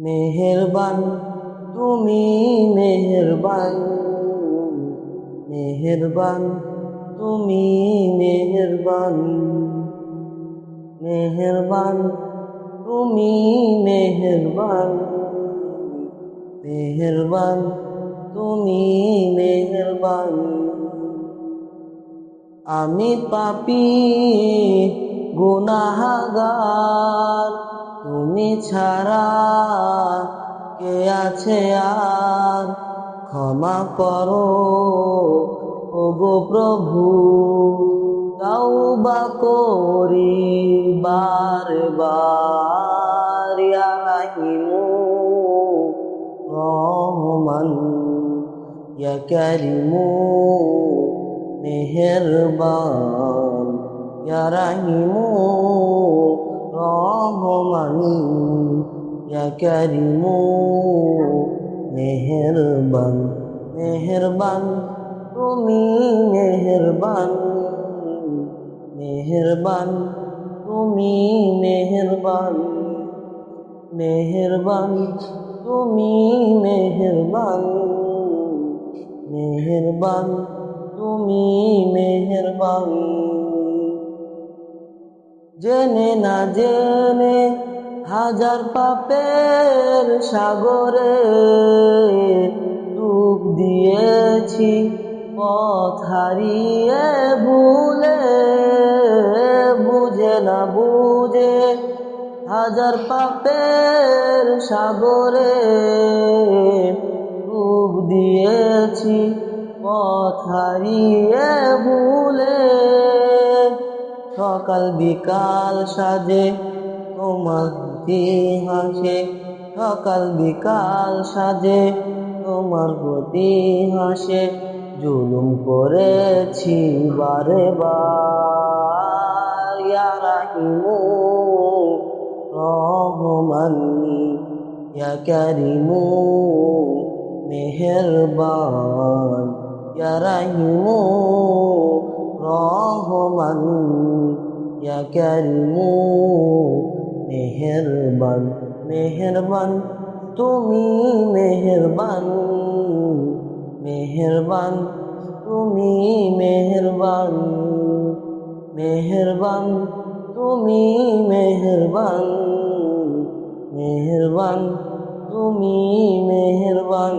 মেহেরবান তুমি মেহেরবান, মেহেরবান তুমি মেহেরবান, মেহেরবান তুমি মেহেরবান, মেহেরবান তুমি মেহেরবান। আমি পাপী গুনাহগার, তুমি ছাড়া কে আছে আর? ক্ষমা করো ওগো প্রভু, তওবা করি বারবার। ইয়া রাহিমু রহমান, ইয়া কারিমু মেহেরবান, ইয়া রাহিমু রহমান, ইয়া কারিমু মেহেরবান। মেহেরবান তুমি মেহেরবান, মেহেরবান তুমি মেহেরবান, মেহেরবান তুমি মেহেরবান, মেহেরবান তুমি মেহেরবান। জেনে না জেনে হাজার পাপের সাগরে ডুব দিয়েছি, পথ হারিয়ে ভুলে। বুঝে না বুঝে হাজার পাপের সাগরে ডুব দিয়েছি, পথ হারিয়ে ভুলে। সকাল বিকাল সাজে তোমার প্রতি হাসে, সকাল বিকাল সাজে তোমার প্রতি হাসে। জুলুম করেছি বারে বার, ইয়া রাহিমু রহমান, ইয়া কারিমু মেহেরবান, ইয়া রাহিমু রহমান, ইয়া কারিমু মেহেরবান। মেহেরবান তুমি মেহেরবান, মেহেরবান তুমি মেহেরবান, মেহেরবান তুমি মেহেরবান, মেহেরবান তুমি মেহেরবান।